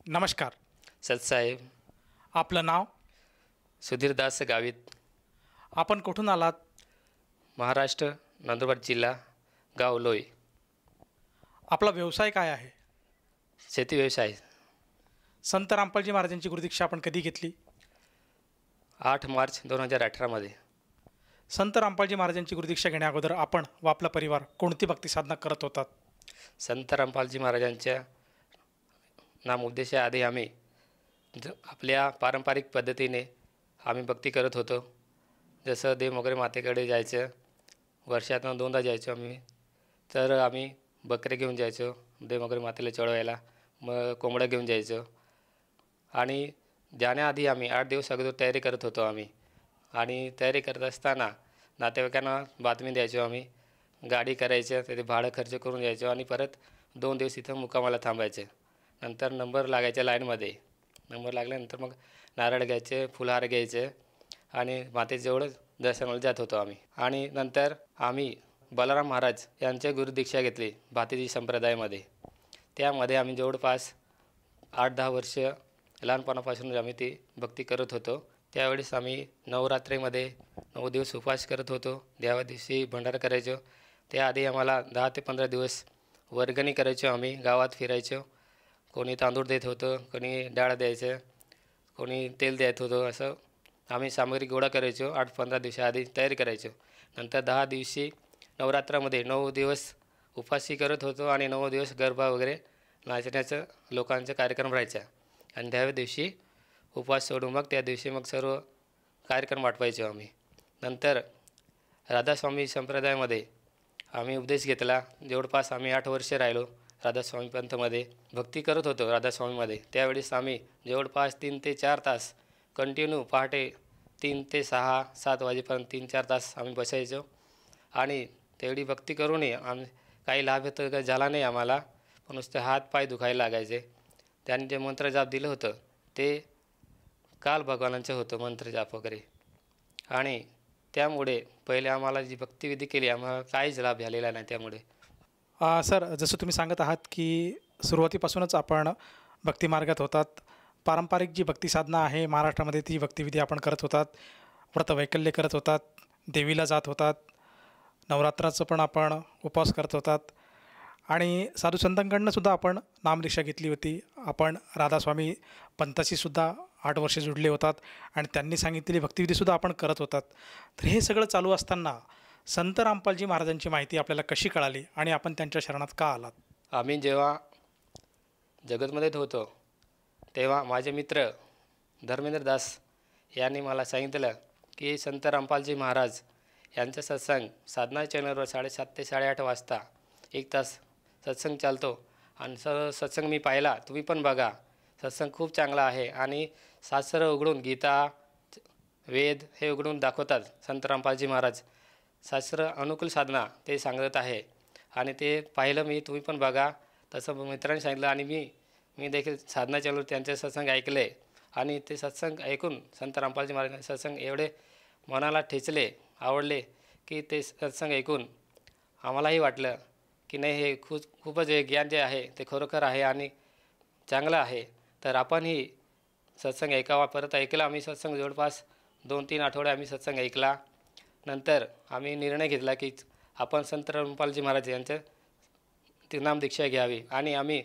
नमस्कार. सतसाहेब आपलं नाव? सुधीरदास गावित, आपण कुठून आलात? महाराष्ट्र, नंदुरबार जिल्हा, गाव लोई. आपला व्यवसाय काय आहे? शेती व्यवसाय. संत रामपालजी महाराजांची गुरुदीक्षा आपण कधी घेतली? 8 मार्च 2018 संत रामपालजी महाराजांची गुरुदीक्षा घेण्याअगोदर आपण व आपला परिवार कोणती भक्ती साधना करत होतात? संत रामपालजी महाराजांच्या नामोपदेशाआधी आम्ही आपल्या पारंपरिक पद्धतीने आम्ही भक्ती करत होतो. जसं देव वगैरे मातेकडे जायचं, वर्षातून 2दा जायचो आम्ही. तर आम्ही बकरे घेऊन जायचो देव वगैरे मातेला चढवायला, मग कोंबड्या घेऊन जायचो. आणि जाण्याआधी आम्ही 8 दिवस अगोदर तयारी करत होतो आम्ही. आणि तयारी करत असताना नातेवाईकांना बातमी द्यायचो आम्ही. गाडी करायचं, त्याचे भाडं खर्च करून यायचो आणि परत 2 दिवस इथं मुक्कामाला थांबायचं. नंतर नंबर लागायच्या लाईनमध्ये. नंबर लागल्यानंतर मग नारळ घ्यायचे, फुलहार घ्यायचे आणि मातेजवळ दर्शनाला जात होतो आम्ही. आणि नंतर आम्ही बलराम महाराज यांची गुरुदीक्षा घेतली भातीजी संप्रदायामध्ये. त्यामध्ये आम्ही जवळपास 8-10 वर्ष लहानपणापासून आम्ही ती भक्ती करत होतो. त्यावेळेस आम्ही नवरात्रीमध्ये 9 दिवस उपवास करत होतो. देवा दिवशी भंडारा करायचो. त्याआधी आम्हाला 10 ते 15 दिवस वर्गणी करायचो. आम्ही गावात फिरायचो. कोणी तांदूळ देत होतं, कोणी डाळ द्यायचं, कोणी तेल देत होतं. असं आम्ही सामग्री गोळा करायचो. 8-15 दिवसाआधी तयारी करायचो. नंतर 10 दिवशी नवरात्रामध्ये 9 दिवस उपवासही करत होतो आणि 9 दिवस गरबा वगैरे नाचण्याचं लोकांचा कार्यक्रम राहायचा. आणि 10व्या दिवशी उपवास सोडून मग त्या दिवशी मग सर्व कार्यक्रम आटवायचो आम्ही. नंतर राधास्वामी संप्रदायामध्ये आम्ही उपदेश घेतला. जवळपास आम्ही 8 वर्षे राहिलो राधास्वामी पंथमध्ये. भक्ती करत होतो राधास्वामीमध्ये. त्यावेळेस आम्ही जवळपास 3 ते 4 तास कंटिन्यू पहाटे 3 ते 6-7 वाजेपर्यंत 3-4 तास आम्ही बसायचो. आणि तेवढी भक्ती करूनही काही लाभ तर झाला नाही आम्हाला. पण नुसते हात पाय दुखायला लागायचे. त्यांनी जे मंत्रजाप दिलं होतं ते काल भगवानांचं होतं मंत्रजाप वगैरे. आणि त्यामुळे पहिले आम्हाला जी भक्तिविधी केली आम्हाला काहीच लाभ झालेला नाही त्यामुळे. सर, जसं तुम्ही सांगत आहात की सुरुवातीपासूनच आपण भक्तिमार्गात होतात. पारंपरिक जी भक्ती साधना आहे महाराष्ट्रामध्ये ती भक्तिविधी आपण करत होतात. व्रतवैकल्य करत होतात, देवीला जात होतात, नवरात्राचं पण आपण उपवास करत होतात. आणि साधुसंतांकडनं सुद्धा आपण नामदीक्षा घेतली होती. आपण राधास्वामी पंथाशीसुद्धा 8 वर्षे जुडले होतात आणि त्यांनी सांगितलेली भक्तिविधीसुद्धा आपण करत होतात. तर हे सगळं चालू असताना संत रामपालजी महाराजांची माहिती आपल्याला कशी कळाली आणि आपण त्यांच्या शरणात का आलात? आम्ही जेव्हा जगतमध्ये होतो तेव्हा माझे मित्र धर्मेंद्र दास यांनी मला सांगितलं की संत रामपालजी महाराज यांचा सत्संग साधना चॅनलवर 7:30 ते 8:30 वाजता 1 तास सत्संग चालतो. आणि सत्संग मी पाहिला, तुम्ही पण बघा. सत्संग खूप चांगला आहे. आणि शास्त्र उघडून गीता, वेद हे उघडून दाखवतात संत रामपालजी महाराज. शास्त्र अनुकूल साधना ते सांगत आहे. आणि ते पाहिलं मी, तुम्ही पण बघा. तसं मित्रांनी सांगितलं आणि मी देखील साधना चॅनलवर त्यांचे सत्संग ऐकले. आणि ते सत्संग ऐकून संत रामपालजी महाराजांचे सत्संग एवढे मनाला ठेचले, आवडले की ते सत्संग ऐकून आम्हालाही वाटलं की नाही, हे खूपच हे ज्ञान जे आहे ते खरोखर आहे आणि चांगलं आहे. तर आपणही सत्संग ऐकावा. परत ऐकला आम्ही सत्संग. जवळपास 2-3 आठवडे आम्ही सत्संग ऐकला. नंतर आम्ही निर्णय घेतला की आपण संत रामपालजी महाराज यांचं ती नामदीक्षा घ्यावी. आणि आम्ही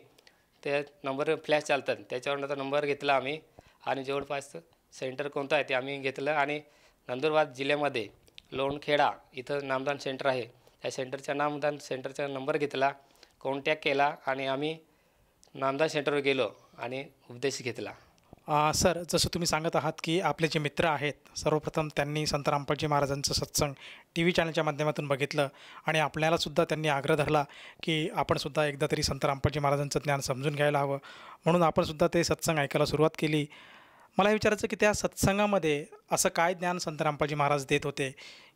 ते नंबर फ्लॅश चालतात त्याच्यावर नंबर घेतला आम्ही. आणि जवळपास सेंटर कोणतं आहे ते आम्ही घेतलं. आणि नंदुरबार जिल्ह्यामध्ये लोणखेडा इथं नामदान सेंटर आहे. त्या सेंटरच्या नामदान सेंटरचा नंबर घेतला, कॉन्टॅक्ट केला आणि आम्ही नामदान सेंटरवर गेलो आणि उपदेश घेतला. सर, जसं तुम्ही सांगत आहात की आपले जे मित्र आहेत सर्वप्रथम त्यांनी संत रामपालजी महाराजांचं सत्संग TV चॅनलच्या माध्यमातून बघितलं आणि आपल्यालासुद्धा त्यांनी आग्रह धरला की आपणसुद्धा एकदा तरी संत रामपालजी महाराजांचं ज्ञान समजून घ्यायला हवं. म्हणून आपणसुद्धा ते सत्संग ऐकायला सुरुवात केली. मला हे विचारायचं की त्या सत्संगामध्ये असं काय ज्ञान संत रामपालजी महाराज देत होते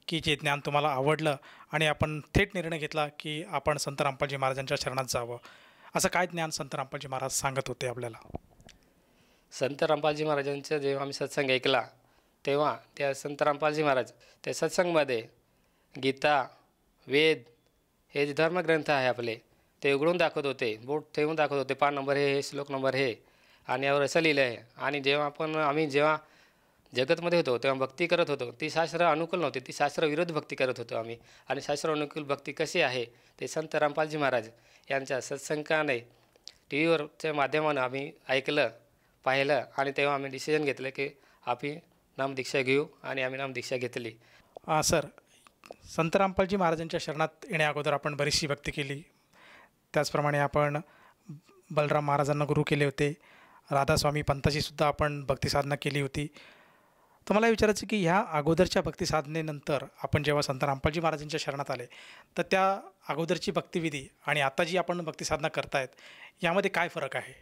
की जे ज्ञान तुम्हाला आवडलं आणि आपण थेट निर्णय घेतला की आपण संत रामपालजी महाराजांच्या शरणात जावं? असं काय ज्ञान संत रामपालजी महाराज सांगत होते आपल्याला? संत रामपालजी महाराजांचं जेव्हा आम्ही सत्संग ऐकला तेव्हा त्या संत रामपालजी महाराज त्या सत्संगमध्ये गीता, वेद हे जे धर्मग्रंथ आहे आपले ते उघडून दाखवत होते. बोट ठेवून दाखवत होते. 5 नंबर हे, श्लोक नंबर हे. आणि यावर असं लिहिलं आहे. आणि आम्ही जेव्हा जगतमध्ये होतो तेव्हा भक्ती करत होतो, ती शास्त्र अनुकूल नव्हती, ती शास्त्रविरुद्ध भक्ती करत होतो आम्ही. आणि शास्त्र अनुकूल भक्ती कशी आहे ते संत रामपालजी महाराज यांच्या सत्संगाने टी व्हीवरच्या माध्यमानं आम्ही ऐकलं, पाहिलं आणि तेव्हा आम्ही डिसिजन घेतलं की आम्ही नामदीक्षा घेऊ आणि आम्ही नामदीक्षा घेतली. सर, संत रामपालजी महाराजांच्या शरणात येण्या अगोदर आपण बरीचशी भक्ती केली. त्याचप्रमाणे आपण बलराम महाराजांना गुरु केले होते. राधास्वामी पंथाचीसुद्धा आपण भक्तिसाधना केली होती. तर मला विचारायचं की ह्या अगोदरच्या भक्तिसाधनेनंतर आपण जेव्हा संत रामपालजी महाराजांच्या शरणात आले, तर त्या अगोदरची भक्तिविधी आणि आता जी आपण भक्तिसाधना करतायत यामध्ये काय फरक आहे?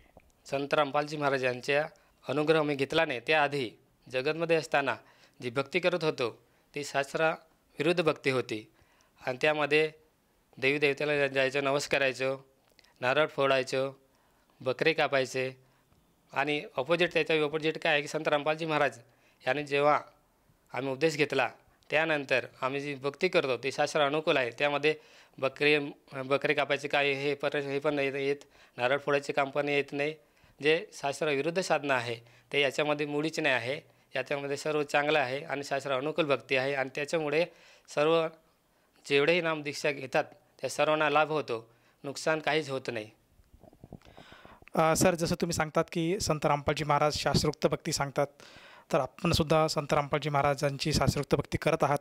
संत रामपालजी महाराज यांच्या अनुग्रह मी घेतला नाही. त्याआधी जगतमध्ये असताना जी भक्ती करत होतो ती शास्त्राविरुद्ध भक्ती होती. आणि त्यामध्ये देवी देवतेला जायचं, नवस करायचो, नारळ फोडायचो, बकरे कापायचे. आणि त्याच्या ऑपोजिट काय आहे की संत रामपालजी महाराज यांनी जेव्हा आम्ही उपदेश घेतला त्यानंतर आम्ही जी भक्ती करतो ती शास्त्र अनुकूल आहे. त्यामध्ये बकरे कापायचे काय हे पण नाही येत, नारळ फोडायचे काम पण येत नाही. जे शास्त्राविरुद्ध साधना आहे ते याच्यामध्ये मुळीच नाही आहे. याच्यामध्ये सर्व चांगलं आहे आणि शास्त्र अनुकूल भक्ती आहे. आणि त्याच्यामुळे सर्व जेवढेही नामदीक्षा घेतात त्या सर्वांना लाभ होतो, नुकसान काहीच होत नाही. सर, जसं तुम्ही सांगतात की संत रामपालजी महाराज शास्त्रोक्त भक्ती सांगतात, तर आपणसुद्धा संत रामपालजी महाराजांची शास्त्रोक्त भक्ती करत आहात.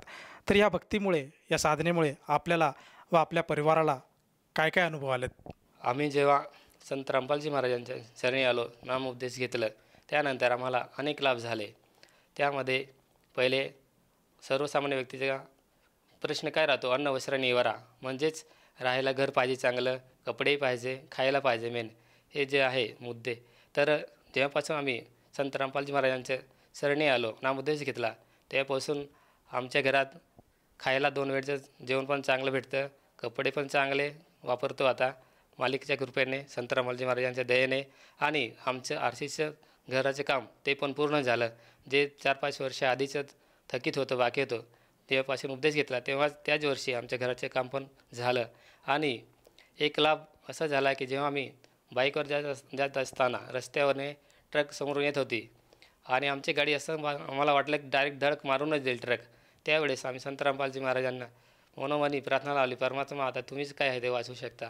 तर या भक्तीमुळे, या साधनेमुळे आपल्याला व आपल्या परिवाराला काय काय अनुभव आलेत? आम्ही जेव्हा संत रामपालजी महाराजांच्या शरणी आलो, नामोपदेश घेतलं, त्यानंतर आम्हाला अनेक लाभ झाले. त्यामध्ये पहिले सर्वसामान्य व्यक्तीचा प्रश्न काय राहतो, अन्न वस्त्र निवारा, म्हणजेच राहायला घर पाहिजे, चांगलं कपडेही पाहिजे, खायला पाहिजे, मेन हे जे आहे मुद्दे. तर जेव्हापासून आम्ही संत रामपालजी महाराजांच्या शरणी आलो, नामोपदेश घेतला, तेव्हापासून आमच्या घरात खायला 2 वेळचं जेवण पण चांगलं भेटतं, कपडे पण चांगले वापरतो आता मालिकच्या कृपेने, संत रामपालजी महाराजांच्या दयेने. आणि आमचं आरसीचं घराचं काम ते पण पूर्ण झालं. जे 4-5 वर्ष आधीचं थकीत होतं, बाकी होतं, तेव्हापासून उपदेश घेतला तेव्हा त्याच वर्षी आमच्या घराचे काम पण झालं. आणि एक लाभ असा झाला की जेव्हा आम्ही बाईकवर जात असताना रस्त्यावरने ट्रक समोरून येत होती आणि आमची गाडी असं आम्हाला वाटलं की डायरेक्ट धडक मारूनच देईल ट्रक. त्यावेळेस आम्ही संत रामपालजी महाराजांना मनोमनी प्रार्थना लावली, परमात्मा आता तुम्हीच काय आहे ते वाचवू शकता.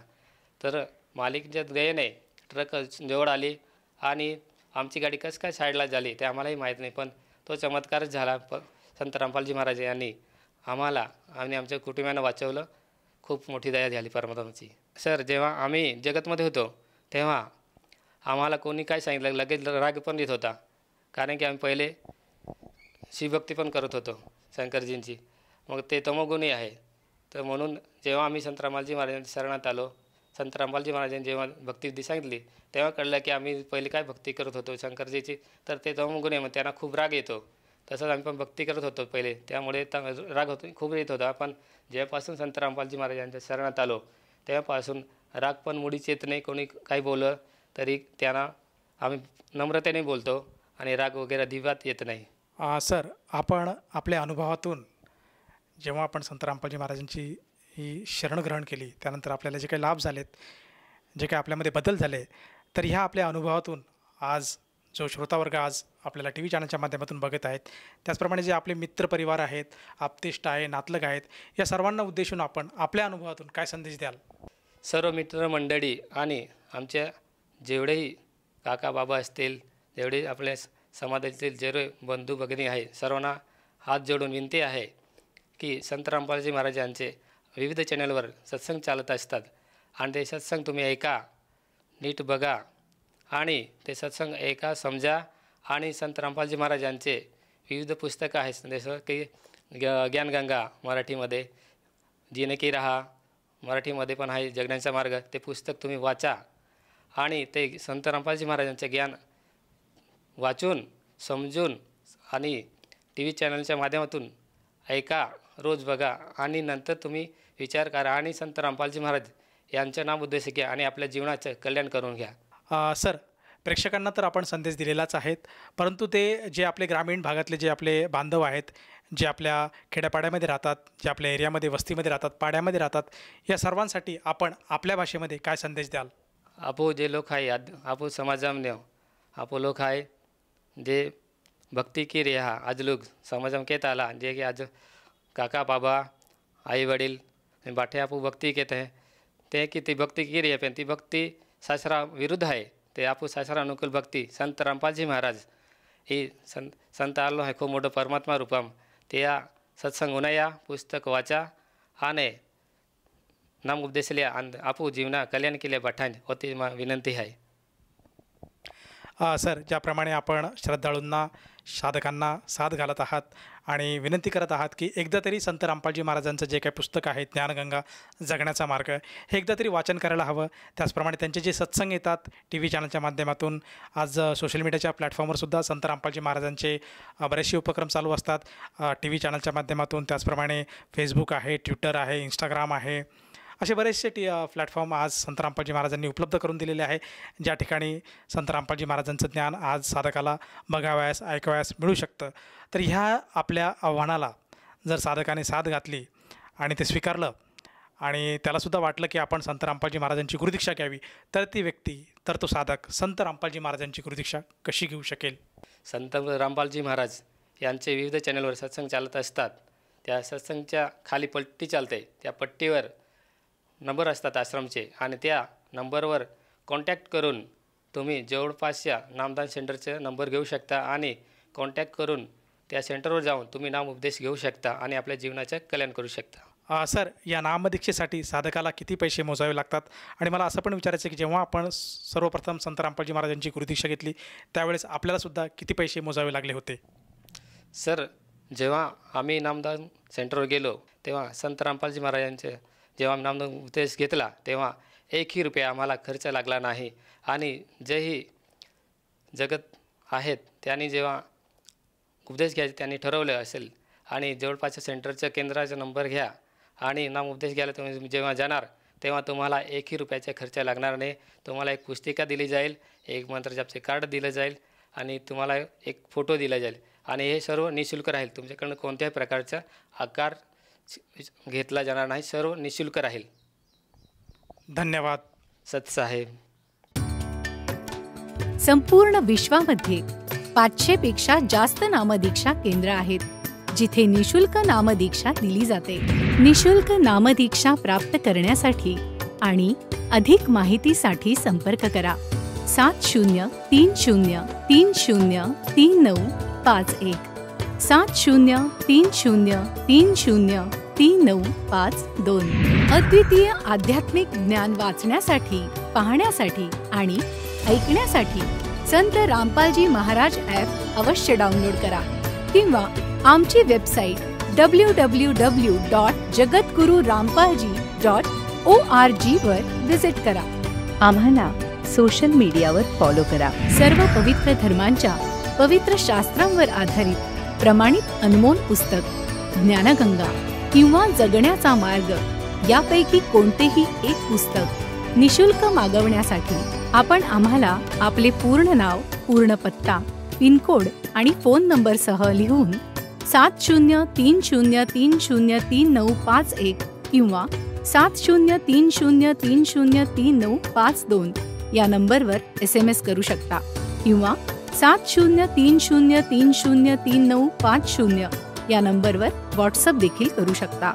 तर मालिकच्या दयेने ट्रक जवळ आली आणि आमची गाडी कसं काय साईडला झाली ते आम्हालाही माहीत नाही, पण तो चमत्कारच झाला. संत रामपालजी महाराज यांनी आम्हाला आणि आमच्या कुटुंबानं वाचवलं. खूप मोठी दया झाली परमात्म्याची. सर, जेव्हा आम्ही जगतमध्ये होतो तेव्हा आम्हाला कोणी काय सांगितलं लगेच राग पण येत होता, कारण की आम्ही पहिले शिवभक्ती पण करत होतो शंकरजींची, मग ते तमोगुणी आहे. तर म्हणून जेव्हा आम्ही संत रामपालजी महाराजांच्या शरणात आलो, संत रामपालजी महाराजांनी जेव्हा भक्तीविधी सांगितली तेव्हा कळलं की आम्ही पहिले काय भक्ती करत होतो शंकरजीची, तर ते तमोगुणी आहे, मग त्यांना खूप राग येतो. तसंच आम्ही पण भक्ती करत होतो पहिले, त्यामुळे राग खूप येत होता. पण जेव्हापासून संत रामपालजी महाराजांच्या शरणात आलो तेव्हापासून राग पण मुळीच येत नाही. कोणी काही बोललं तरी त्यांना आम्ही नम्रतेने बोलतो आणि राग वगैरे अजिबात येत नाही. सर, आपण आपल्या अनुभवातून जेव्हा आपण संत रामपालजी महाराजांची ही शरण ग्रहण केली त्यानंतर आपल्याला जे काही लाभ झालेत, जे काही आपल्यामध्ये बदल झाले, तर ह्या आपल्या अनुभवातून आज जो श्रोतावर्ग आज आपल्याला टी व्ही चॅनलच्या माध्यमातून बघत आहेत, त्याचप्रमाणे जे आपले मित्रपरिवार आहेत, आप्तेष्ट आहे, नातलग आहेत, या सर्वांना उद्देशून आपण आपल्या अनुभवातून काय संदेश द्याल? सर्व मित्रमंडळी आणि आमच्या जेवढेही काका बाबा असतील, जेवढे आपल्या समाजातील जेवढे बंधू भगिनी आहे, सर्वांना हात जोडून विनंती आहे की संत रामपालजी महाराजांचे विविध चॅनलवर सत्संग चालत असतात आणि ते सत्संग तुम्ही ऐका, नीट बघा आणि ते सत्संग ऐका, समजा. आणि संत रामपालजी महाराजांचे विविध पुस्तकं आहेत, जसं की ज्ञानगंगा मराठीमध्ये, जीने की राहा मराठीमध्ये पण आहे, जगण्याचा मार्ग, ते पुस्तक तुम्ही वाचा आणि ते संत रामपालजी महाराजांचे ज्ञान वाचून समजून आणि टी व्ही चॅनलच्या माध्यमातून ऐका, रोज बघा आणि नंतर तुम्ही विचार करा आणि संत रामपालजी महाराज यांचं नाम उद्देश घ्या आणि आपल्या जीवनाचं कल्याण करून घ्या. सर, प्रेक्षकांना तर आपण संदेश दिलेलाच आहेत, परंतु ते जे आपले ग्रामीण भागातले जे आपले बांधव आहेत, जे आपल्या खेड्यापाड्यामध्ये राहतात, जे आपल्या एरियामध्ये वस्तीमध्ये राहतात, पाड्यामध्ये राहतात, या सर्वांसाठी आपण आपल्या भाषेमध्ये काय संदेश द्याल? आपो जे लोक आहे, आपो समाजामध्ये आप लोग आहे जे भक्ती की रिहा आज लोग समाज में कहता आला जे कि आज काका बाबा आई वडील बाठे आपू भक्ती कहते हैं ते की ती भक्ती की रही पण ती भक्ती शास्त्रा विरुद्ध आहे ते आपू शास्त्रा अनुकूल भक्ती संत रामपालजी महाराज ही संत आलो आहे खूप मोठं परमात्मा रूपम ते या सत्संग उनया पुस्तक वाचा आणि नाम उपदेश लिया आणि आपू जीवना कल्याण केले बठाण होती विनंती आहे. सर, ज्याप्रमाणे आपण श्रद्धाळूंना साधकांना साथ घालत आहात आणि विनंती करत आहात की एकदा तरी संत रामपालजी महाराजांचं जे काही पुस्तक आहे ज्ञानगंगा जगण्याचा मार्ग हे एकदा तरी वाचन करायला हवं. त्याचप्रमाणे त्यांचे जे सत्संग येतात टी व्ही चॅनलच्या माध्यमातून, आज सोशल मीडियाच्या प्लॅटफॉर्मवरसुद्धा संत रामपालजी महाराजांचे बरेचसे उपक्रम चालू असतात टी व्ही चॅनलच्या माध्यमातून. त्याचप्रमाणे फेसबुक आहे, ट्विटर आहे, इंस्टाग्राम आहे, असे बरेचसे प्लॅटफॉर्म आज संत रामपालजी महाराजांनी उपलब्ध करून दिलेले आहे, ज्या ठिकाणी संत रामपालजी महाराजांचं ज्ञान आज साधकाला बघावयास ऐकवायस मिळू शकतं. तर ह्या आपल्या आव्हानाला जर साधकाने साथ घातली आणि ते स्वीकारलं आणि त्यालासुद्धा वाटलं की आपण संत रामपालजी महाराजांची गुरुदीक्षा घ्यावी, तर ती व्यक्ती, तर तो साधक संत रामपालजी महाराजांची गुरुदीक्षा कशी घेऊ शकेल? संत रामपालजी महाराज यांचे विविध चॅनलवर सत्संग चालत असतात. त्या सत्संगच्या खाली पट्टी चालते, त्या पट्टीवर नंबर असतात आश्रमचे आणि त्या नंबरवर कॉन्टॅक्ट करून तुम्ही जवळपासच्या नामदान सेंटरचे नंबर घेऊ शकता आणि कॉन्टॅक्ट करून त्या सेंटरवर जाऊन तुम्ही नाम उपदेश घेऊ शकता आणि आपल्या जीवनाचे कल्याण करू शकता. सर, या नामदीक्षेसाठी साधकाला किती पैसे मोजावे लागतात? आणि मला असं पण विचारायचं की जेव्हा आपण सर्वप्रथम संत रामपालजी महाराजांची गुरुदीक्षा घेतली त्यावेळेस आपल्यालासुद्धा किती पैसे मोजावे लागले होते? सर, जेव्हा आम्ही नामदान सेंटरवर गेलो तेव्हा संत रामपालजी महाराजांचे जेव्हा आम्ही नामदान उपदेश घेतला तेव्हा 1ही रुपया आम्हाला खर्च लागला नाही. आणि जेही जगत आहेत त्यांनी जेव्हा उपदेश घ्यायचे त्यांनी ठरवलं असेल आणि जवळपासच्या सेंटरच्या केंद्राचा नंबर घ्या आणि नाम उपदेश घ्यायला तुम्ही जेव्हा जाणार तेव्हा तुम्हाला 1ही रुपयाचा खर्च लागणार नाही. तुम्हाला एक पुस्तिका दिली जाईल, एक मंत्रजापचे कार्ड दिलं जाईल आणि तुम्हाला एक फोटो दिला जाईल आणि हे सर्व निःशुल्क राहील. तुमच्याकडून कोणत्याही प्रकारचा आकार घेतला जाणार नाही, सर्व निःशुल्क राहील. धन्यवाद सतसाहेब. संपूर्ण विश्वामध्ये 500 पेक्षा जास्त नामदीक्षा केंद्र आहेत जिथे निशुल्क नामदीक्षा दिली जाते. निशुल्क नामदीक्षा प्राप्त करण्यासाठी आणि अधिक माहितीसाठी संपर्क करा 7030303951 7030303952. अद्वितीय आध्यात्मिक ज्ञान वाचण्यासाठी, पाहण्यासाठी आणि ऐकण्यासाठी संत रामपालजी महाराज ॲप अवश्य डाउनलोड करा किंवा आमची वेबसाईट www.jagatgururampalji.org वर व्हिजिट करा. आम्हाला सोशल मीडियावर फॉलो करा. सर्व पवित्र धर्मांच्या पवित्र शास्त्रांवर आधारित प्रमाणित अनमोल पुस्तक ज्ञानगंगा किंवा जगण्याचा मार्ग यापैकी कोणतेही एक पुस्तक निशुल्क मागवण्यासाठी आपण आम्हाला आपले पूर्ण नाव, पूर्ण पत्ता, पिनकोड आणि फोन नंबरसह लिहून 7030303951 किंवा 7030303952 या नंबरवर SMS करू शकता किंवा 7030303950 या नंबरवर व्हॉट्सअप देखील करू शकता.